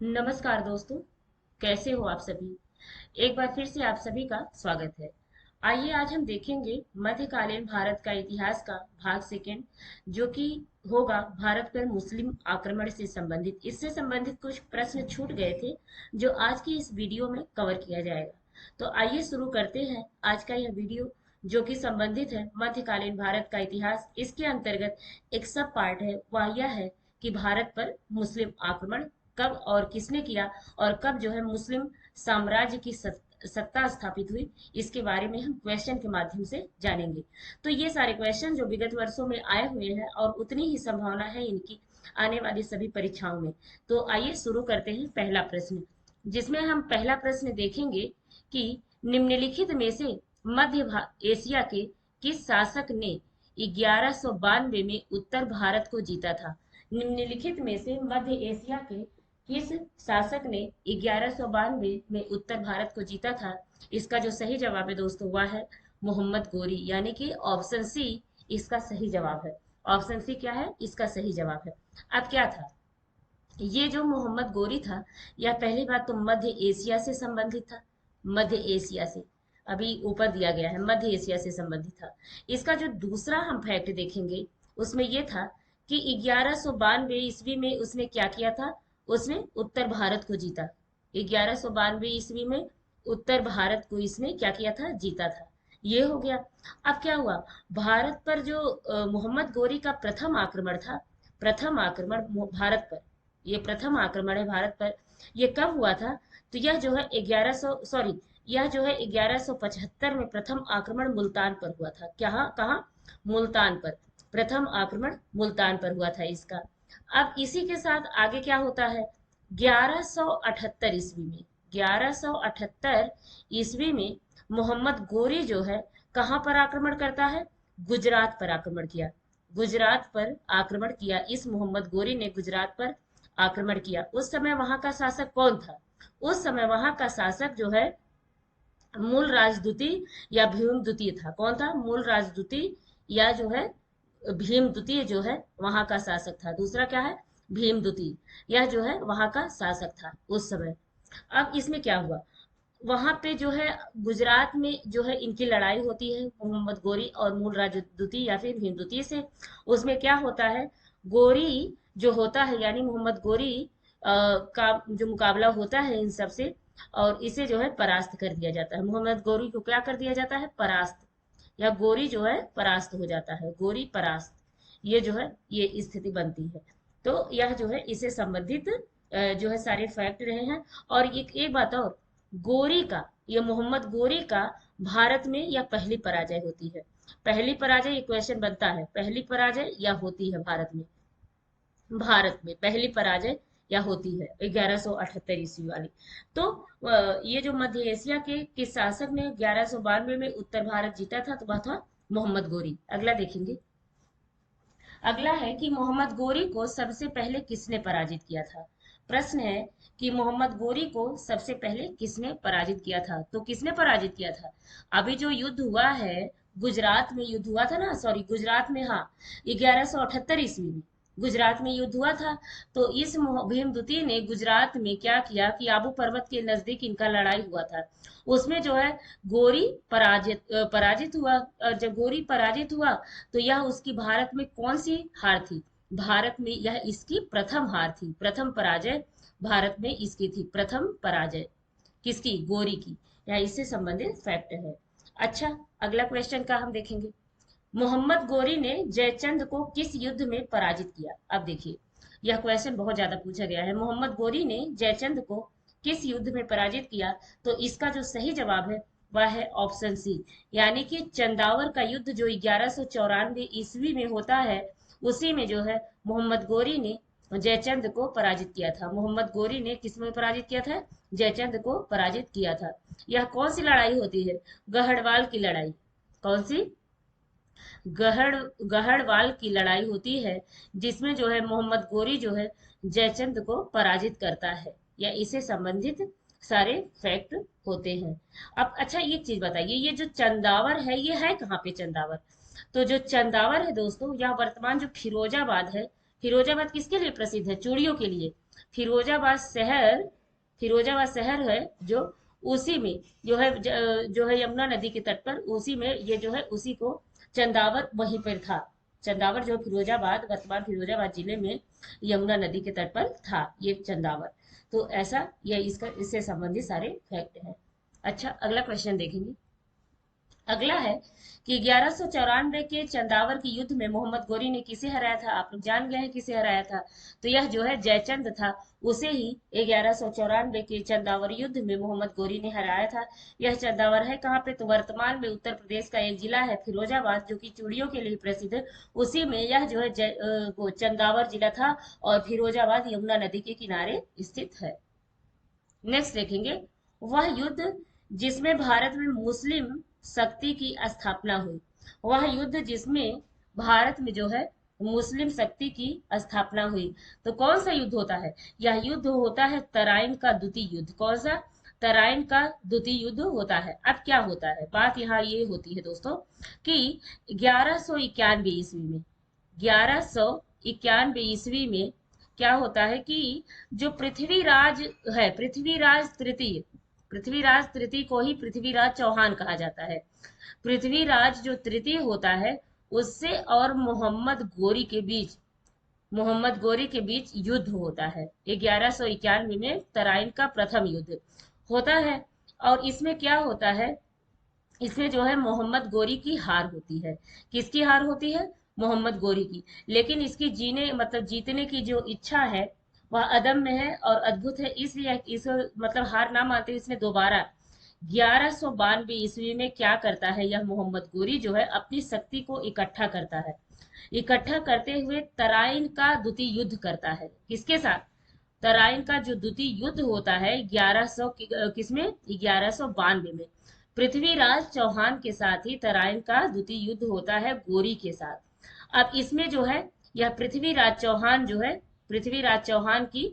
नमस्कार दोस्तों। कैसे हो आप सभी। एक बार फिर से आप सभी का स्वागत है। आइए आज हम देखेंगे मध्यकालीन भारत का इतिहास का भाग सेकंड, जो कि होगा भारत पर मुस्लिम आक्रमण से संबंधित। इससे संबंधित कुछ प्रश्न छूट गए थे जो आज की इस वीडियो में कवर किया जाएगा। तो आइए शुरू करते हैं आज का यह वीडियो, जो कि संबंधित है मध्यकालीन भारत का इतिहास। इसके अंतर्गत एक सब पार्ट है, वह यह है कि भारत पर मुस्लिम आक्रमण कब और किसने किया, और कब जो है मुस्लिम साम्राज्य की सत्ता स्थापित हुई। इसके बारे में हम क्वेश्चन के माध्यम से जानेंगे। तो ये सारे क्वेश्चन जो विगत वर्षों में आए हुए हैं और उतनी ही संभावना है इनकी आने वाली सभी परीक्षाओं में। तो आइए शुरू करते हैं पहला प्रश्न, जिसमें हम पहला प्रश्न देखेंगे कि निम्नलिखित में से मध्य एशिया के किस शासक ने 1192 में उत्तर भारत को जीता था। निम्नलिखित में से मध्य एशिया के किस शासक ने 1192 में उत्तर भारत को जीता था। इसका जो सही जवाब है दोस्तों वह है मोहम्मद गोरी, यानी कि ऑप्शन सी इसका सही जवाब है। ऑप्शन सी क्या है, इसका सही जवाब है। अब क्या था ये जो मोहम्मद गोरी था, यह पहली बात तो मध्य एशिया से संबंधित था। मध्य एशिया से, अभी ऊपर दिया गया है, मध्य एशिया से संबंधित था। इसका जो दूसरा हम फैक्ट देखेंगे उसमें यह था कि 1192 ईस्वी में उसने क्या किया था, उसने उत्तर भारत को जीता। 1192 ईस्वी में उत्तर भारत को इसने क्या किया था, जीता था। ये हो गया। अब क्या हुआ, भारत पर जो मोहम्मद गोरी का प्रथम आक्रमण था, प्रथम आक्रमण भारत पर, ये प्रथम आक्रमण है भारत पर, ये कब हुआ था। तो यह जो है 1175 में प्रथम आक्रमण मुल्तान पर हुआ था। क्या, कहाँ, मुल्तान पर। प्रथम आक्रमण मुल्तान पर हुआ था इसका। अब इसी के साथ आगे क्या होता है, 1178 ईस्वी में, 1178 ईस्वी में मोहम्मद गोरी जो है कहाँ पर आक्रमण करता है, गुजरात पर आक्रमण किया। गुजरात पर आक्रमण किया इस मोहम्मद गोरी ने, गुजरात पर आक्रमण किया। उस समय वहां का शासक कौन था, उस समय वहां का शासक जो है मूल राजदूती या भीम द्वितीय था। कौन था, मूल राजदूती या जो है भीम द्वितीय जो है वहां का शासक था। दूसरा क्या है, भीम द्वितीय, यह जो है वहां का शासक था उस समय। अब इसमें क्या हुआ, वहां पे जो है गुजरात में जो है इनकी लड़ाई होती है मोहम्मद गोरी और मूल राजदूती या फिर हिंदूती से। उसमें क्या होता है, गोरी जो होता है यानी मोहम्मद गोरी का जो मुकाबला होता है इन सब से, और इसे जो है परास्त कर दिया जाता है। मोहम्मद गोरी को क्या कर दिया जाता है, परास्त, या गोरी जो है परास्त हो जाता है, गोरी परास्त, ये जो है ये स्थिति बनती है। तो यह जो है इसे संबंधित जो है सारे फैक्ट रहे हैं। और एक बात और, गोरी का, ये मोहम्मद गोरी का भारत में यह पहली पराजय होती है। पहली पराजय, ये क्वेश्चन बनता है, पहली पराजय या होती है भारत में, भारत में पहली पराजय या होती है 1178 ईस्वी वाली। तो ये जो मध्य एशिया के किस शासक ने 1192 में उत्तर भारत जीता था, तो वह था मोहम्मद गोरी। अगला देखेंगे। अगला है कि मोहम्मद गोरी को सबसे पहले किसने पराजित किया था। प्रश्न है कि मोहम्मद गोरी को सबसे पहले किसने पराजित किया था। तो किसने पराजित किया था, अभी जो युद्ध हुआ है, गुजरात में युद्ध हुआ था ना, सॉरी गुजरात में, हाँ, 1178 ईस्वी में गुजरात में युद्ध हुआ था। तो इस भीमद्वितीय ने गुजरात में क्या किया कि आबू पर्वत के नजदीक इनका लड़ाई हुआ था। उसमें जो है गोरी पराजित हुआ। और जब गोरी पराजित हुआ तो यह उसकी भारत में कौन सी हार थी, भारत में यह इसकी प्रथम हार थी, प्रथम पराजय भारत में इसकी थी, प्रथम पराजय किसकी, गोरी की। यह इससे संबंधित फैक्ट है। अच्छा, अगला क्वेश्चन का हम देखेंगे। मोहम्मद गोरी ने जयचंद को किस युद्ध में पराजित किया। अब देखिए, यह क्वेश्चन बहुत ज्यादा पूछा गया है, मोहम्मद गोरी ने जयचंद को किस युद्ध में पराजित किया। तो इसका जो सही जवाब है वह है ऑप्शन सी, यानी कि चंदावर का युद्ध जो 1194 ईस्वी में होता है, उसी में जो है मोहम्मद गोरी ने जयचंद को पराजित किया था। मोहम्मद गोरी ने किसमें पराजित किया था, जयचंद को पराजित किया था। यह कौन सी लड़ाई होती है, गढ़वाल की लड़ाई। कौन सी, गहड़ गहड़वाल की लड़ाई होती है, जिसमें जो है मोहम्मद गोरी जो है जयचंद को पराजित करता है, या इसे संबंधित सारे फैक्ट होते हैं। अब अच्छा एक चीज बताइए, ये जो चंदावर है ये है कहाँ पे, चंदावर। तो जो चंदावर है दोस्तों, यह वर्तमान जो फिरोजाबाद है, फिरोजाबाद किसके लिए प्रसिद्ध है? चूड़ियों के लिए। फिरोजाबाद शहर, फिरोजाबाद शहर है जो, उसी में जो है यमुना नदी के तट पर, उसी में ये जो है उसी को चंदावर वहीं पर था। चंदावर जो फिरोजाबाद, वर्तमान फिरोजाबाद जिले में यमुना नदी के तट पर था ये चंदावर। तो ऐसा ये इसका इससे संबंधित सारे फैक्ट है। अच्छा, अगला क्वेश्चन देखेंगे। अगला है कि 1194 के चंदावर के युद्ध में मोहम्मद गोरी ने किसे हराया था? आप लोग जान गए हैं किसे हराया था। तो यह जो है जयचंद था, उसे ही 1194 के चंदावर युद्ध में मोहम्मद गोरी ने हराया था। यह चंदावर है कहाँ पे? तो वर्तमान में उत्तर प्रदेश का एक जिला है फिरोजाबाद, जो कि चूड़ियों के लिए प्रसिद्ध है। उसी में यह जो है वो चंदावर जिला था, और फिरोजाबाद यमुना नदी के किनारे स्थित है। नेक्स्ट देखेंगे, वह युद्ध जिसमें भारत में मुस्लिम शक्ति की स्थापना हुई। वह युद्ध जिसमें भारत में जो है मुस्लिम शक्ति की स्थापना हुई। तो कौन सा युद्ध होता है? यह युद्ध होता है तराइन का द्वितीय युद्ध। कौन सा? तराइन का द्वितीय युद्ध होता है। अब क्या होता है, बात यहाँ ये होती है दोस्तों कि 1191 ईस्वी में, 1191 ईस्वी में क्या होता है कि जो पृथ्वीराज है, पृथ्वीराज तृतीय को ही पृथ्वीराज चौहान कहा जाता है। पृथ्वीराज जो तृतीय होता है, उससे और मोहम्मद गोरी के बीच युद्ध होता है। 1191 में तराइन का प्रथम युद्ध होता है। और इसमें क्या होता है, इसमें जो है मोहम्मद गोरी की हार होती है। किसकी हार होती है? मोहम्मद गोरी की। लेकिन इसकी जीतने की जो इच्छा है वह अदम्य है और अद्भुत है, इसलिए इस हार ना मानते इसने दोबारा 1192 ईस्वी में क्या करता है, यह मोहम्मद गोरी जो है अपनी शक्ति को इकट्ठा करता है। इकट्ठा करते हुए तराइन का द्वितीय युद्ध करता है। किसके साथ? तराइन का जो द्वितीय युद्ध होता है 1100 किसमें? 1192 में पृथ्वीराज चौहान के साथ ही तराइन का द्वितीय युद्ध होता है गोरी के साथ। अब इसमें जो है यह पृथ्वीराज चौहान जो है, पृथ्वीराज चौहान की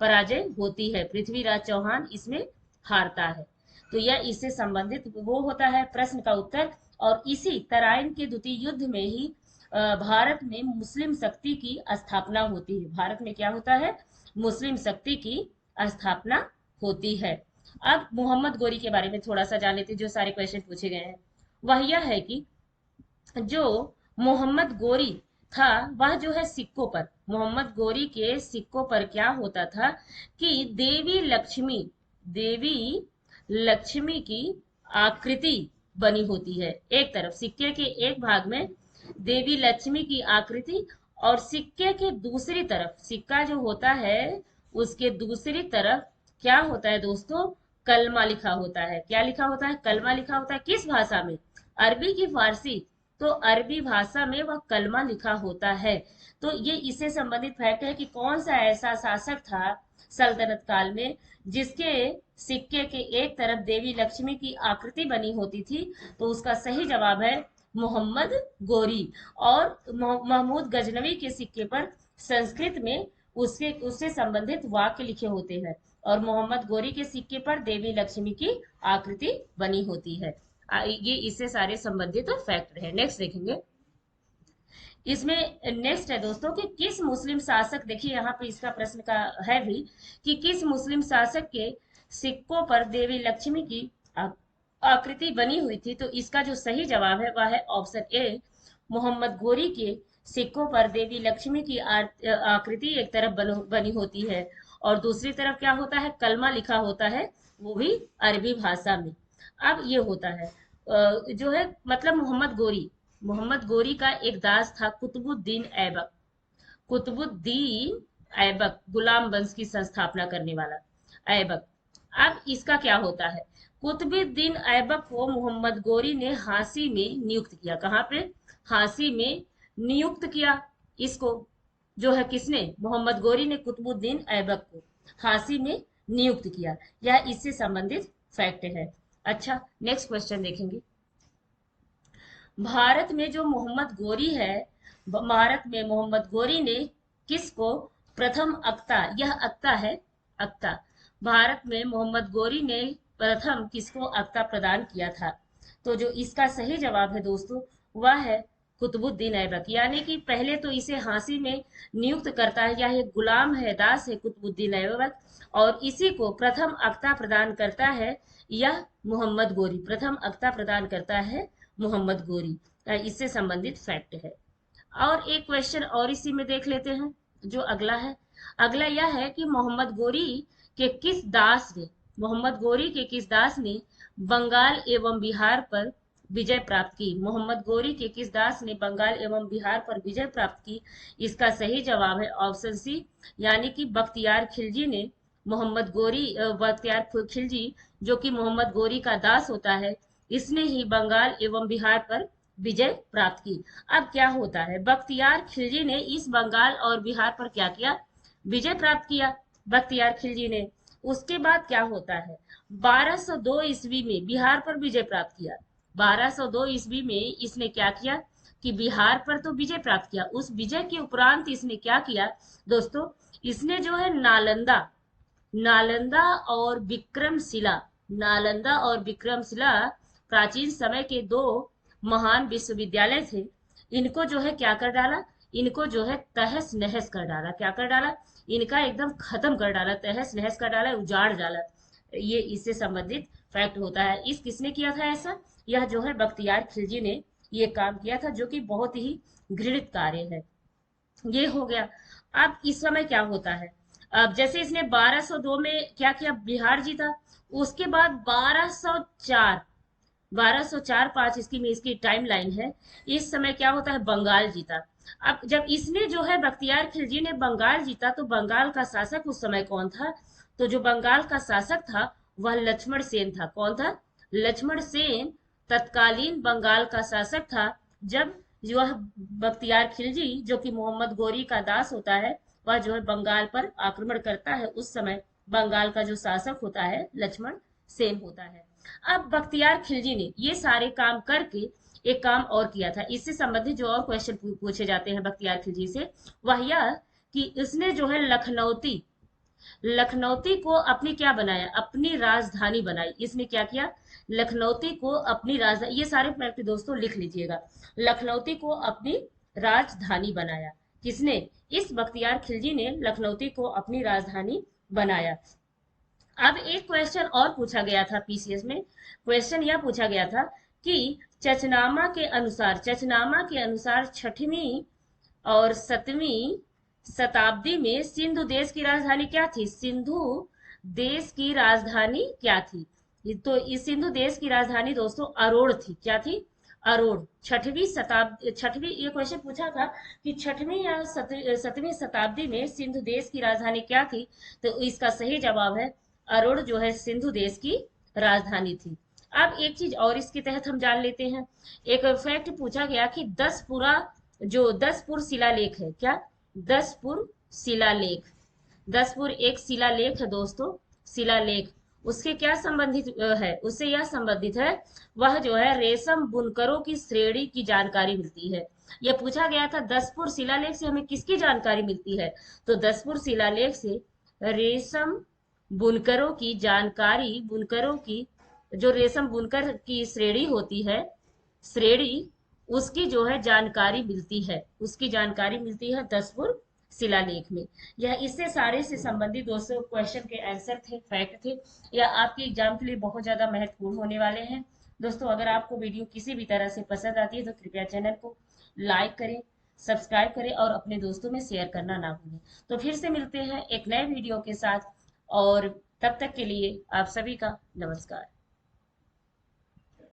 पराजय होती है। पृथ्वीराज चौहान इसमें हारता है। तो यह इससे संबंधित वो होता है प्रश्न का उत्तर। और इसी तराइन के द्वितीय युद्ध में ही भारत में मुस्लिम शक्ति की स्थापना होती है। भारत में क्या होता है? मुस्लिम शक्ति की स्थापना होती है। अब मोहम्मद गोरी के बारे में थोड़ा सा जान लेते, जो सारे क्वेश्चन पूछे गए हैं। वह यह है कि जो मोहम्मद गोरी था, वह जो है सिक्कों पर, मोहम्मद गोरी के सिक्कों पर क्या होता था कि देवी लक्ष्मी की आकृति बनी होती है। एक तरफ सिक्के के एक भाग में देवी लक्ष्मी की आकृति, और सिक्के के दूसरी तरफ, सिक्का जो होता है उसके दूसरी तरफ क्या होता है दोस्तों? कलमा लिखा होता है। क्या लिखा होता है? कलमा लिखा होता है। किस भाषा में? अरबी की फारसी? तो अरबी भाषा में वह कलमा लिखा होता है। तो ये इससे संबंधित फैक्ट है कि कौन सा ऐसा शासक था सल्तनत काल में जिसके सिक्के के एक तरफ देवी लक्ष्मी की आकृति बनी होती थी। तो उसका सही जवाब है मोहम्मद गोरी। और महमूद गजनवी के सिक्के पर संस्कृत में उससे संबंधित वाक्य लिखे होते हैं, और मोहम्मद गोरी के सिक्के पर देवी लक्ष्मी की आकृति बनी होती है। ये इससे सारे संबंधित फैक्ट है। नेक्स्ट देखेंगे, इसमें नेक्स्ट है दोस्तों कि किस मुस्लिम शासक, देखिए यहाँ पे इसका प्रश्न का है भी कि किस मुस्लिम शासक के सिक्कों पर देवी लक्ष्मी की आकृति बनी हुई थी। तो इसका जो सही जवाब है वह है ऑप्शन ए, मोहम्मद गोरी के सिक्कों पर देवी लक्ष्मी की आकृति एक तरफ बनी होती है, और दूसरी तरफ क्या होता है? कलमा लिखा होता है, वो भी अरबी भाषा में। अब ये होता है जो है मोहम्मद गोरी का एक दास था कुतुबुद्दीन ऐबक। कुतुबुद्दीन ऐबक, गुलाम वंश की संस्थापना करने वाला ऐबक। अब इसका क्या होता है? कुतुबुद्दीन ऐबक को मोहम्मद गोरी ने हांसी में नियुक्त किया। कहाँ पे? हांसी में नियुक्त किया इसको, जो है किसने? मोहम्मद गोरी ने कुतुबुद्दीन ऐबक को हांसी में नियुक्त किया। यह इससे संबंधित फैक्ट है। अच्छा, नेक्स्ट क्वेश्चन देखेंगे। भारत में जो मोहम्मद गोरी है, भारत में मोहम्मद गोरी ने किसको प्रथम अक्ता, यह अक्ता है, अक्ता, भारत में मोहम्मद गोरी ने प्रथम किसको अक्ता प्रदान किया था? तो जो इसका सही जवाब है दोस्तों वह है कुतुबुद्दीन ऐबक, यानी कि पहले तो इसे हांसी में नियुक्त करता है, यह एक गुलाम है, दास है कुतुबुद्दीन ऐबक, और इसी को प्रथम अक्ता प्रदान करता है यह मोहम्मद गोरी, प्रथम अक्ता प्रदान करता है मोहम्मद गोरी। इससे संबंधित फैक्ट है। और एक क्वेश्चन और इसी में देख लेते हैं जो अगला है। अगला यह है कि मोहम्मद गोरी के किस दास ने, मोहम्मद गोरी के किस दास ने बंगाल एवं बिहार पर विजय प्राप्त की? मोहम्मद गोरी के किस दास ने बंगाल एवं बिहार पर विजय प्राप्त की? इसका सही जवाब है ऑप्शन सी, यानी कि बख्तियार खिलजी ने मोहम्मद गोरी, बख्तियार खिलजी जो कि मोहम्मद गोरी का दास होता है, इसने ही बंगाल एवं बिहार पर विजय प्राप्त की। अब क्या होता है, बख्तियार खिलजी ने इस बंगाल और बिहार पर क्या किया? विजय प्राप्त किया बख्तियार खिलजी ने। उसके बाद क्या होता है, 1202 ईस्वी में बिहार पर विजय प्राप्त किया। 1202 ईस्वी में इसने क्या किया कि बिहार पर तो विजय प्राप्त किया, उस विजय के उपरांत इसने क्या किया दोस्तों, इसने जो है नालंदा, नालंदा और विक्रमशिला, नालंदा और विक्रमशिला प्राचीन समय के दो महान विश्वविद्यालय थे, इनको जो है क्या कर डाला, इनको जो है तहस नहस कर डाला। क्या कर डाला? इनका एकदम खत्म कर डाला, तहस नहस कर डाला, उजाड़ डाला। ये इससे संबंधित फैक्ट होता है। इस किसने किया था ऐसा? यह जो है बख्तियार खिलजी ने ये काम किया था, जो कि बहुत ही घृणित कार्य है। ये हो गया। अब इस समय क्या होता है, अब जैसे इसने 1202 में क्या किया, बिहार जीता। उसके बाद 1204, 1204-5 इसकी में इसकी टाइम लाइन है। इस समय क्या होता है, बंगाल जीता। अब जब इसने जो है बख्तियार खिलजी ने बंगाल जीता, तो बंगाल का शासक उस समय कौन था? तो जो बंगाल का शासक था वह लक्ष्मण सेन था। कौन था? लक्ष्मण सेन तत्कालीन बंगाल का शासक था। जब वह बख्तियार खिलजी जो कि मोहम्मद गोरी का दास होता है, वह जो है बंगाल पर आक्रमण करता है, उस समय बंगाल का जो शासक होता है लक्ष्मण सेन होता है। अब बख्तियार खिलजी ने ये सारे काम करके एक काम और किया था। इससे संबंधित जो और क्वेश्चन पूछे जाते हैं बख्तियार खिलजी से, वह यह कि इसने जो है लखनौती, लखनौती को अपनी क्या बनाया, अपनी राजधानी बनाई। इसने क्या किया, लखनौती को अपनी राजधानी, ये सारे फैक्ट दोस्तों लिख लीजिएगा, लखनौती को अपनी राजधानी बनाया। किसने? इस बख्तियार खिलजी ने लखनौती को अपनी राजधानी बनाया। अब एक क्वेश्चन और पूछा गया था पीसीएस में, क्वेश्चन यह पूछा गया था कि चचनामा के अनुसार, चचनामा के अनुसार 6वीं और 7वीं शताब्दी में सिंधु देश की राजधानी क्या थी? सिंधु देश की राजधानी क्या थी? तो इस सिंधु देश की राजधानी दोस्तों अरोड़ थी। क्या थी? अरोड़। 6वीं शताब्दी, 6वीं, ये क्वेश्चन पूछा था कि 6वीं या 7वीं शताब्दी में सिंधु देश की राजधानी क्या थी? तो इसका सही जवाब है अरोड़ जो है सिंधु देश की राजधानी थी। अब एक चीज और इसके तहत हम जान लेते हैं। एक फैक्ट पूछा गया कि 10पुरा, जो 10पुर शिलालेख है, क्या 10पुर शिलालेख, 10पुर एक शिलालेख है दोस्तों, शिलालेख, उसके क्या संबंधित है, उससे यह संबंधित है, वह जो है रेशम बुनकरों की श्रेणी की जानकारी मिलती है। यह पूछा गया था 10पुर शिलालेख से हमें किसकी जानकारी मिलती है? तो 10पुर शिलालेख से रेशम बुनकरों की जानकारी, बुनकरों की जो रेशम बुनकर की श्रेणी होती है, श्रेणी, उसकी जो है जानकारी मिलती है, उसकी जानकारी मिलती है 10पुर शिलालेख में। यह इससे सारे से संबंधित दोस्तों क्वेश्चन के आंसर थे, फैक्ट थे। यह आपके एग्जाम के लिए बहुत ज्यादा महत्वपूर्ण होने वाले हैं दोस्तों। अगर आपको वीडियो किसी भी तरह से पसंद आती है तो कृपया चैनल को लाइक करें, सब्सक्राइब करें और अपने दोस्तों में शेयर करना ना भूलें। तो फिर से मिलते हैं एक नए वीडियो के साथ, और तब तक के लिए आप सभी का नमस्कार।